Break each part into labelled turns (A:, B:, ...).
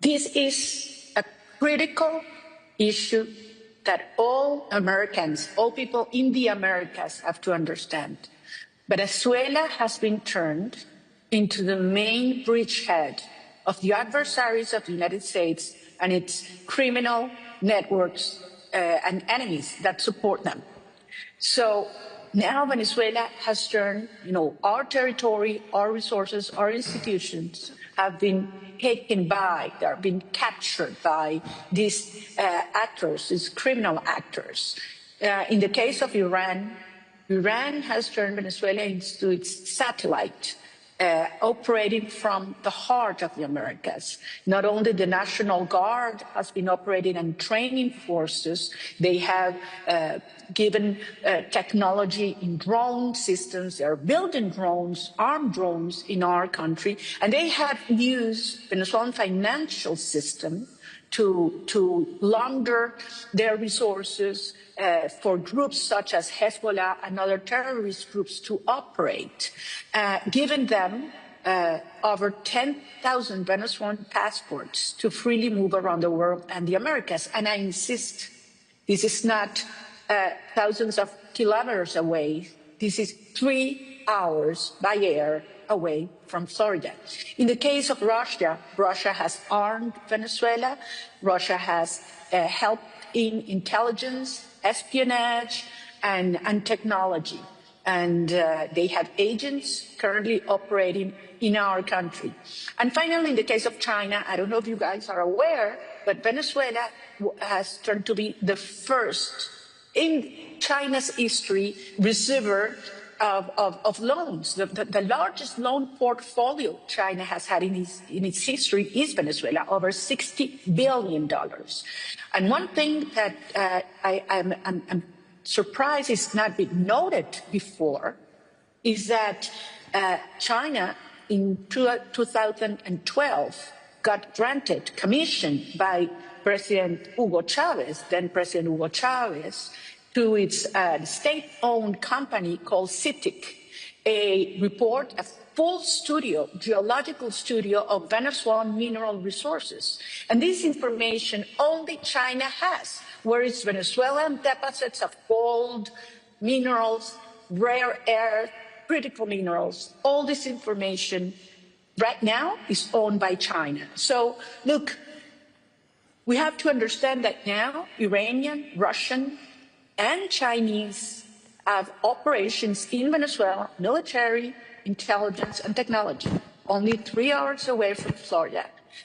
A: This is a critical issue that all Americans, all people in the Americas have to understand. Venezuela has been turned into the main bridgehead of the adversaries of the United States and its criminal networks and enemies that support them. So now Venezuela has turned, our territory, our resources, our institutions have been taken by, they're being captured by these actors, these criminal actors. In the case of Iran, Iran has turned Venezuela into its satellite, operating from the heart of the Americas. Not only the National Guard has been operating and training forces, they have given technology in drone systems. They are building drones, armed drones in our country, and they have used Venezuelan financial system to launder their resources for groups such as Hezbollah and other terrorist groups to operate, giving them over 10,000 Venezuelan passports to freely move around the world and the Americas. And I insist, this is not thousands of kilometers away. This is 3 hours by air away from Florida. In the case of Russia, Russia has armed Venezuela. Russia has helped in intelligence, espionage, and technology. And they have agents currently operating in our country. And finally, in the case of China, I don't know if you guys are aware, but Venezuela has turned to be the first in China's history receiver of loans. The largest loan portfolio China has had in its history is Venezuela, over $60 billion. And one thing that I'm surprised is not been noted before is that China in 2012 got granted, commissioned by President Hugo Chavez, then President Hugo Chavez, to its state-owned company called CITIC, a report, a full studio, geological studio of Venezuelan mineral resources. And this information only China has, whereas Venezuelan deposits of gold, minerals, rare earth, critical minerals, all this information right now is owned by China. So look, we have to understand that now Iranian, Russian, and Chinese have operations in Venezuela, military, intelligence, and technology, only 3 hours away from Florida.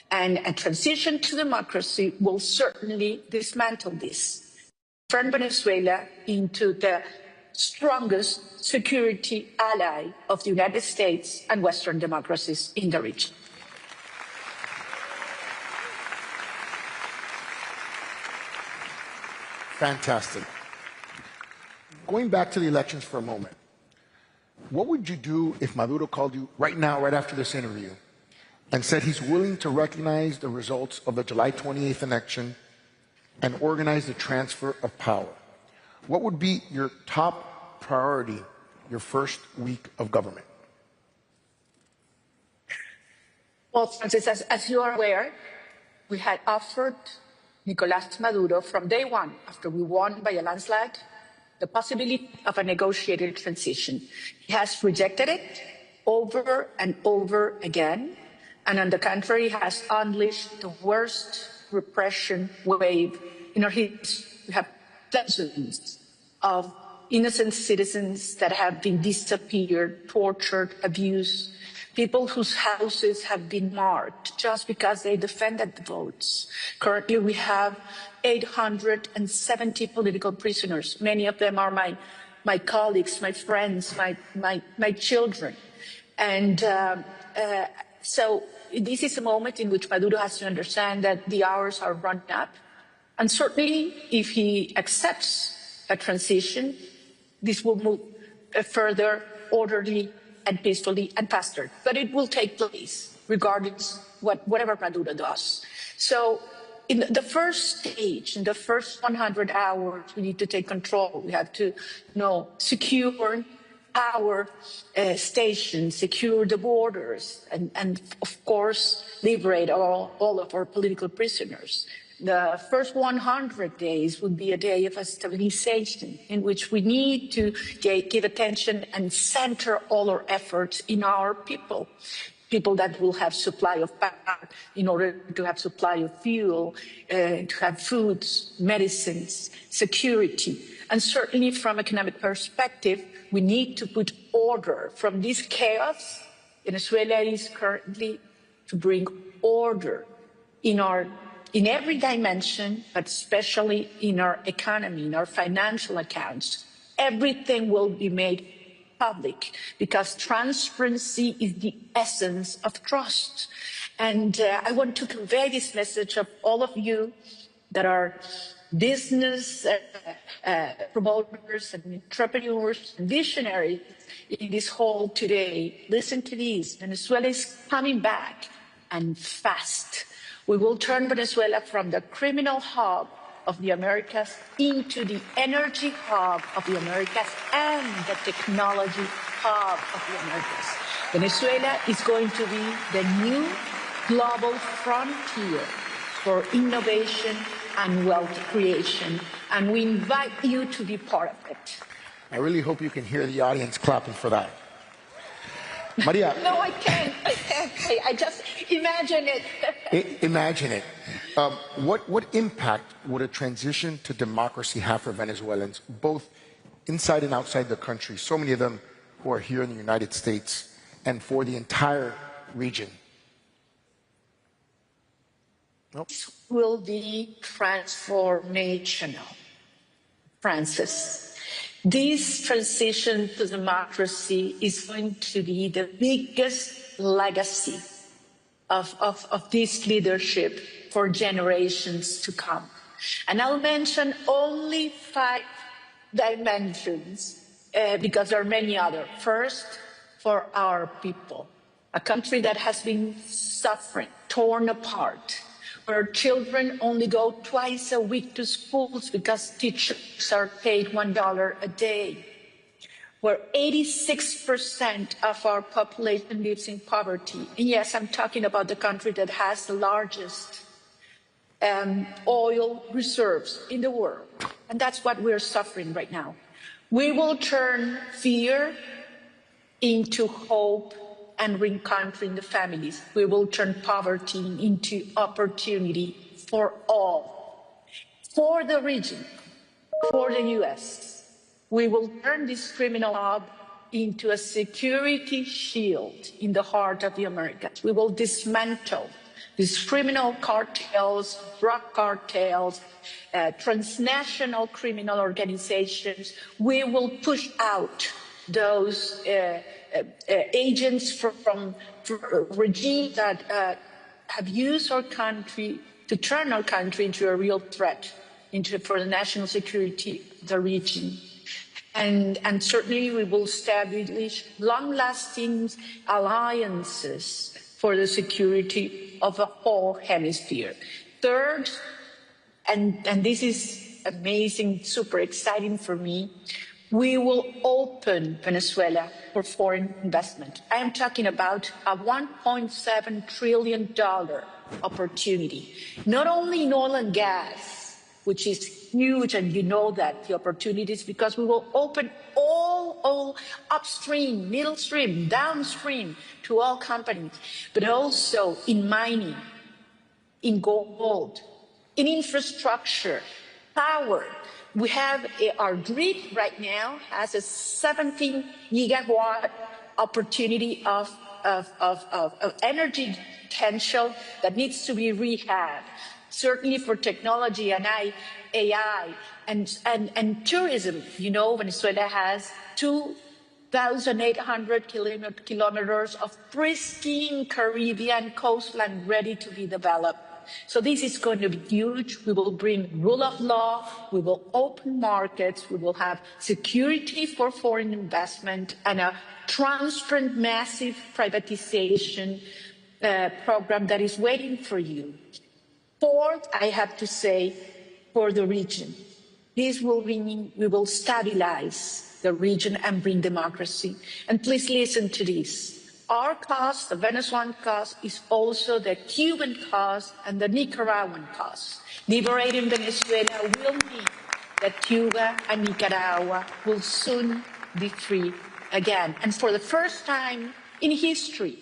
A: And a transition to democracy will certainly dismantle this, turn Venezuela into the strongest security ally of the United States and Western democracies in the region.
B: Fantastic. Going back to the elections for a moment, what would you do if Maduro called you right now, right after this interview, and said he's willing to recognize the results of the July 28th election and organize the transfer of power? What would be your top priority your first week of government?
A: Well, Francis, as you are aware, we had offered Nicolás Maduro from day one, after we won by a landslide, the possibility of a negotiated transition. He has rejected it over and over again, and on the contrary, has unleashed the worst repression wave in our history. We have dozens of innocent citizens that have been disappeared, tortured, abused, people whose houses have been marked just because they defended the votes. Currently, we have 870 political prisoners. Many of them are my colleagues, my friends, my children. And so this is a moment in which Maduro has to understand that the hours are running up. And certainly, if he accepts a transition, this will move further, orderly, and peacefully and faster. But it will take place regardless whatever Maduro does. So in the first stage, in the first 100 hours, we need to take control. We have to secure power stations, secure the borders, and of course, liberate all of our political prisoners. The first 100 days would be a day of stabilization in which we need to give attention and center all our efforts in our people that will have supply of power in order to have supply of fuel, to have foods, medicines, security. And certainly from economic perspective, we need to put order from this chaos. Venezuela is currently to bring order in every dimension, but especially in our economy, in our financial accounts. Everything will be made public because transparency is the essence of trust. And I want to convey this message of all of you that are business promoters and entrepreneurs and visionaries in this hall today. Listen to this. Venezuela is coming back and fast. We will turn Venezuela from the criminal hub of the Americas into the energy hub of the Americas and the technology hub of the Americas. Venezuela is going to be the new global frontier for innovation and wealth creation, and we invite you to be part of it.
B: I really hope you can hear the audience clapping for that. Maria.
A: No, I can't. I just imagine it.
B: Imagine it. What impact would a transition to democracy have for Venezuelans, both inside and outside the country, so many of them who are here in the United States, and for the entire region? Nope.
A: This will be transformational, Francis. This transition to democracy is going to be the biggest legacy of this leadership for generations to come. And I'll mention only 5 dimensions because there are many others. First, for our people, a country that has been suffering, torn apart, where children only go twice a week to schools because teachers are paid $1 a day, where 86% of our population lives in poverty. And yes, I'm talking about the country that has the largest oil reserves in the world. And that's what we're suffering right now. We will turn fear into hope and re-countering the families. We will turn poverty into opportunity for all, for the region, for the US. We will turn this criminal hub into a security shield in the heart of the Americas. We will dismantle these criminal cartels, drug cartels, transnational criminal organizations. We will push out those agents from regimes that have used our country to turn our country into a real threat for the national security of the region. And certainly we will establish long-lasting alliances for the security of the whole hemisphere. Third, and this is amazing, super exciting for me, we will open Venezuela for foreign investment. I am talking about a $1.7 trillion opportunity, not only in oil and gas, which is huge, and you know that the opportunities, because we will open all upstream, middle stream, downstream to all companies, but also in mining, in gold, in infrastructure, power. We have our grid right now has a 17 gigawatt opportunity of energy potential that needs to be rehabbed. Certainly for technology and AI and tourism. You know, Venezuela has 2,800 kilometers of pristine Caribbean coastline ready to be developed. So this is going to be huge. We will bring rule of law. We will open markets. We will have security for foreign investment and a transparent, massive privatization program that is waiting for you. Fourth, I have to say, for the region, This will mean we will stabilize the region and bring democracy. And please listen to this. Our cause, the Venezuelan cause, is also the Cuban cause and the Nicaraguan cause. Liberating Venezuela will mean that Cuba and Nicaragua will soon be free again. And for the first time in history,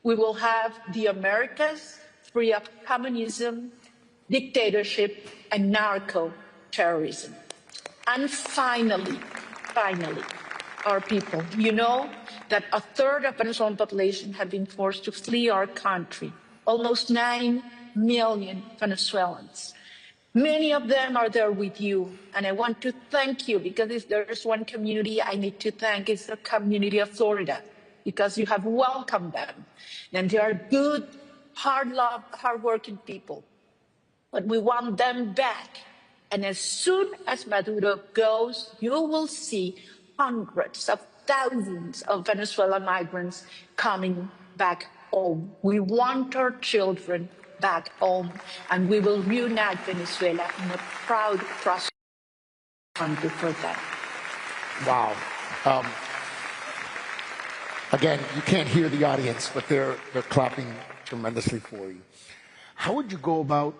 A: we will have the Americas free of communism, dictatorship, and narco-terrorism. And finally, our people, you know that a third of Venezuelan population have been forced to flee our country, almost 9 million Venezuelans. Many of them are there with you, and I want to thank you, because if there's one community I need to thank, it's the community of Florida, because you have welcomed them, and they are good, hard-working people. But we want them back, and as soon as Maduro goes, you will see hundreds of thousands of Venezuelan migrants coming back home. We want our children back home, and we will reunite Venezuela in a proud, prosperous country for that.
B: Wow. Again, you can't hear the audience, but they're clapping tremendously for you. How would you go about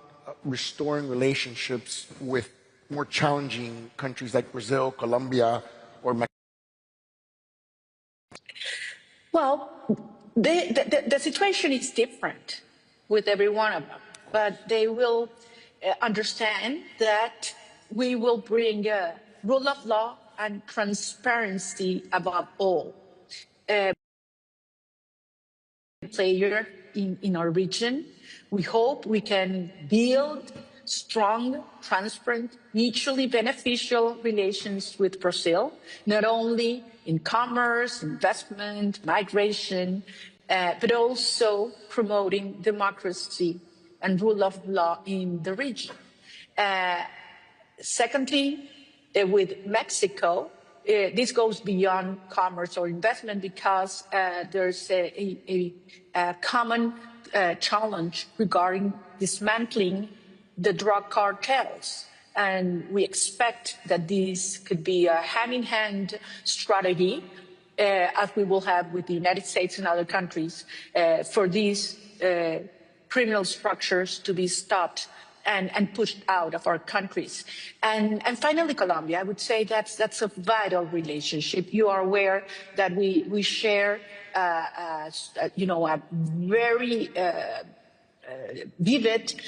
B: restoring relationships with more challenging countries like Brazil, Colombia, or Mexico?
A: Well, the situation is different with every one of them, but they will understand that we will bring rule of law and transparency above all. Player in our region. We hope we can build strong, transparent, mutually beneficial relations with Brazil, not only in commerce, investment, migration, but also promoting democracy and rule of law in the region. Secondly, with Mexico, this goes beyond commerce or investment, because there's a common challenge regarding dismantling the drug cartels. And we expect that this could be a hand-in-hand strategy, as we will have with the United States and other countries, for these criminal structures to be stopped and pushed out of our countries. And finally, Colombia, I would say that's a vital relationship. You are aware that we share, a very vivid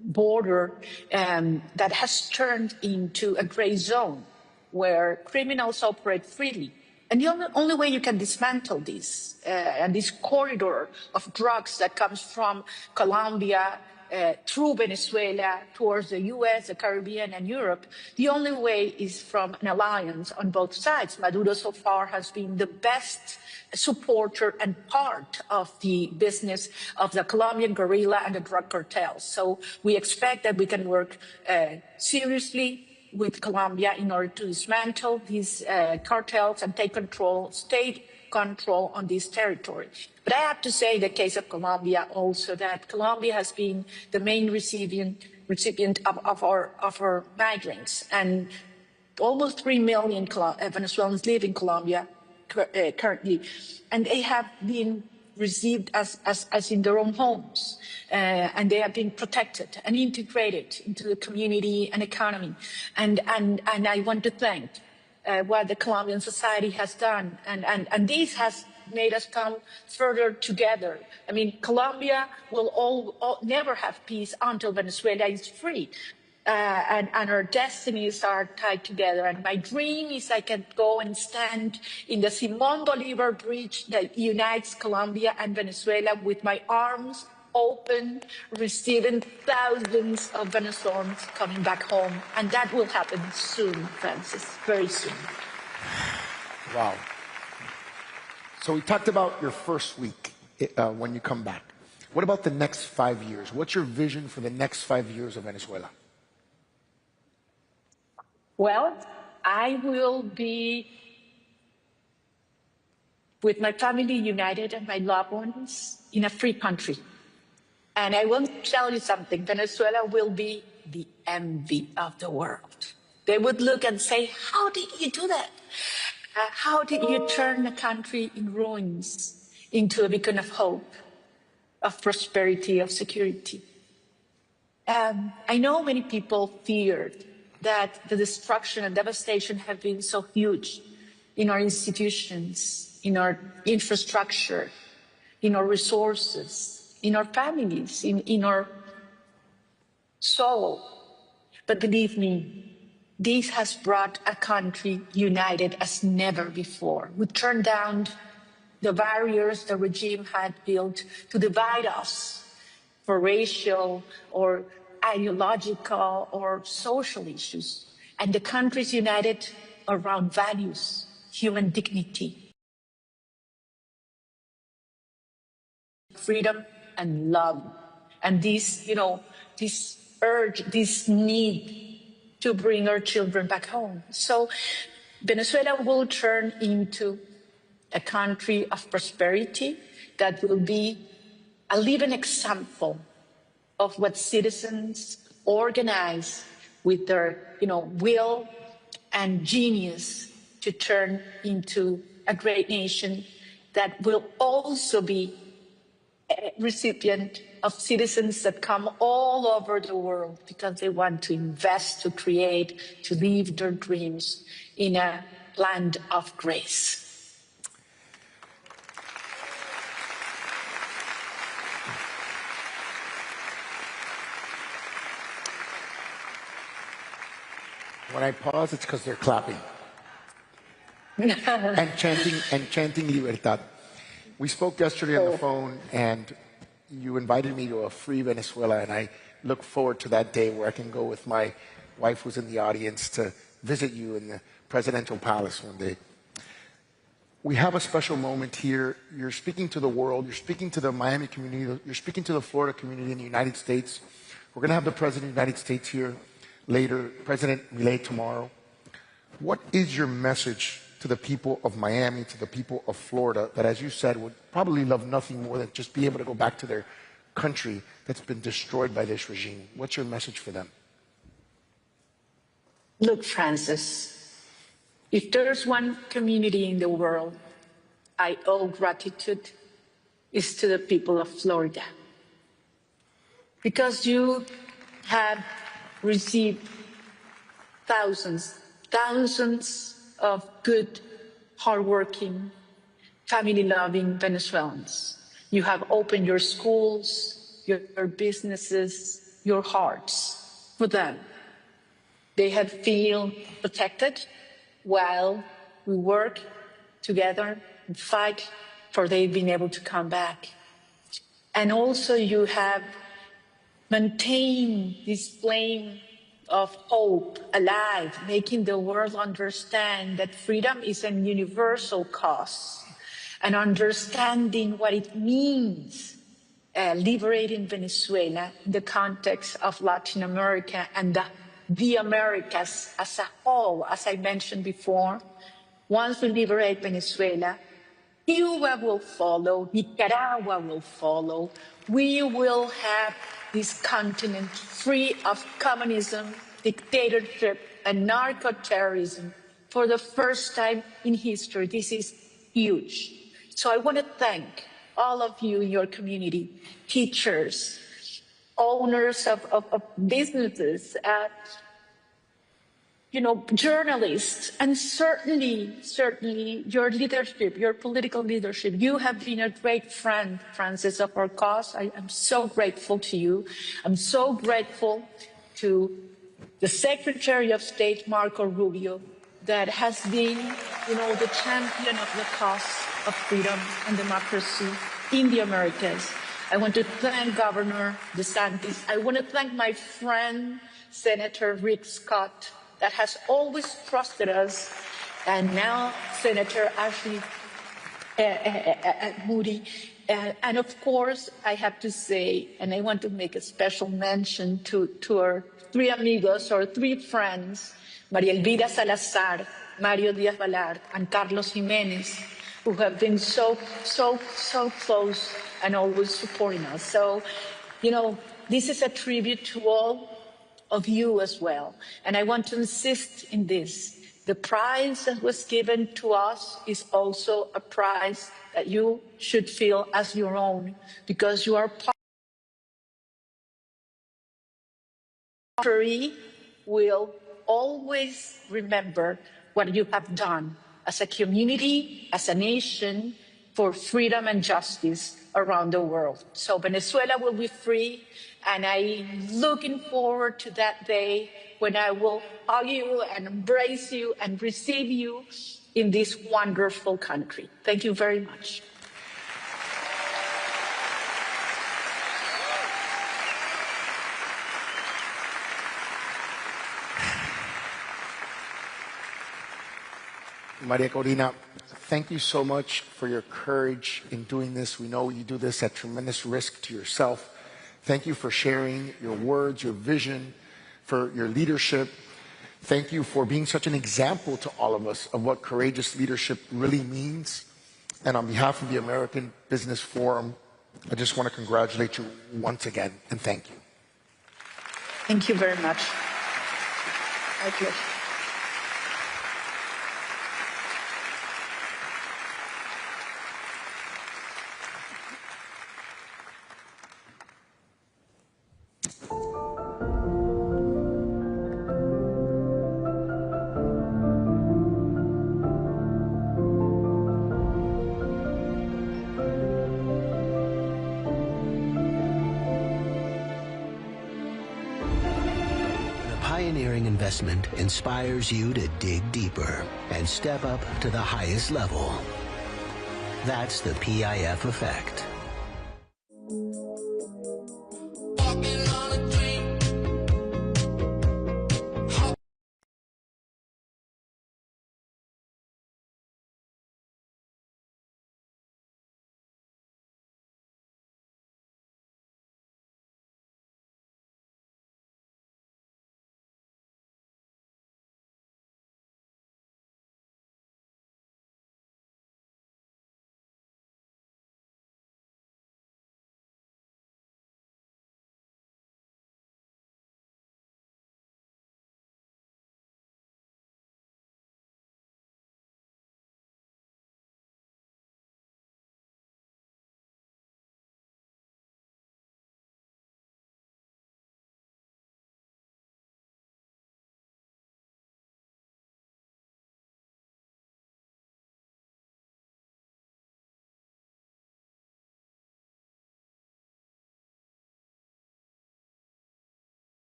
A: border that has turned into a gray zone where criminals operate freely. And the only way you can dismantle this and this corridor of drugs that comes from Colombia through Venezuela towards the US, the Caribbean, and Europe, the only way is from an alliance on both sides. Maduro so far has been the best supporter and part of the business of the Colombian guerrilla and the drug cartels. So we expect that we can work seriously with Colombia in order to dismantle these cartels and take state control on this territory. But I have to say, in the case of Colombia also, that Colombia has been the main recipient of our migrants, and almost 3 million Venezuelans live in Colombia currently, and they have been received as in their own homes, and they have been protected and integrated into the community and economy. And I want to thank what the Colombian society has done, and this has made us come further together. I mean, Colombia will never have peace until Venezuela is free. And our destinies are tied together. And my dream is I can go and stand in the Simón Bolívar Bridge that unites Colombia and Venezuela with my arms open, receiving thousands of Venezuelans coming back home. And that will happen soon, Francis, very soon.
B: Wow. So we talked about your first week when you come back. What about the next 5 years? What's your vision for the next 5 years of Venezuela?
A: Well, I will be with my family united and my loved ones in a free country. And I will tell you something, Venezuela will be the envy of the world. They would look and say, how did you do that? How did you turn a country in ruins into a beacon of hope, of prosperity, of security? I know many people feared that the destruction and devastation have been so huge in our institutions, in our infrastructure, in our resources, in our families, in our soul. But believe me, this has brought a country united as never before. We turned down the barriers the regime had built to divide us for racial or ideological or social issues. And the country is united around values, human dignity, freedom and love. And this, this urge, this need to bring our children back home. So Venezuela will turn into a country of prosperity that will be a living example of what citizens organize with their will and genius to turn into a great nation that will also be a recipient of citizens that come all over the world because they want to invest, to create, to live their dreams in a land of grace.
B: When I pause, it's because they're clapping and chanting Libertad. We spoke yesterday on the phone, and you invited me to a free Venezuela, and I look forward to that day where I can go with my wife, who's in the audience, to visit you in the presidential palace one day. We have a special moment here. You're speaking to the world. You're speaking to the Miami community. You're speaking to the Florida community in the United States. We're going to have the President of the United States here later, President Milei tomorrow. What is your message to the people of Miami, to the people of Florida, that, as you said, would probably love nothing more than just be able to go back to their country that's been destroyed by this regime? What's your message for them?
A: Look, Francis, if there's one community in the world I owe gratitude, it's to the people of Florida. Because you have received thousands of good, hardworking, family-loving Venezuelans. You have opened your schools, your businesses, your hearts for them. They have feel protected while we work together and fight for they've been able to come back. And also you have maintained this flame of hope alive, making the world understand that freedom is a universal cause, and understanding what it means liberating Venezuela in the context of Latin America and the Americas as a whole. As I mentioned before, once we liberate Venezuela, Cuba will follow, Nicaragua will follow. We will have this continent free of communism, dictatorship, and narco-terrorism for the first time in history. This is huge. So I want to thank all of you in your community, teachers, owners of businesses, journalists, and certainly your leadership, your political leadership. You have been a great friend, Francis, of our cause. I am so grateful to you. I'm so grateful to the Secretary of State, Marco Rubio, that has been, the champion of the cause of freedom and democracy in the Americas. I want to thank Governor DeSantis. I want to thank my friend, Senator Rick Scott, that has always trusted us, and now Senator Ashley Moody. And of course, I have to say, and I want to make a special mention to our three amigos, or three friends, María Elvira Salazar, Mario Díaz-Balart, and Carlos Jiménez, who have been so close and always supporting us. So, this is a tribute to all of you as well. And I want to insist in this. The prize that was given to us is also a prize that you should feel as your own, because you are part. Will always remember what you have done as a community, as a nation, for freedom and justice around the world. So Venezuela will be free, and I'm looking forward to that day when I will hug you and embrace you and receive you in this wonderful country. Thank you very much.
B: María Corina, thank you so much for your courage in doing this. We know you do this at tremendous risk to yourself. Thank you for sharing your words, your vision, for your leadership. Thank you for being such an example to all of us of what courageous leadership really means. And on behalf of the American Business Forum, I just want to congratulate you once again and thank you.
A: Thank you very much. My pleasure.
C: Pioneering investment inspires you to dig deeper and step up to the highest level. That's the PIF effect.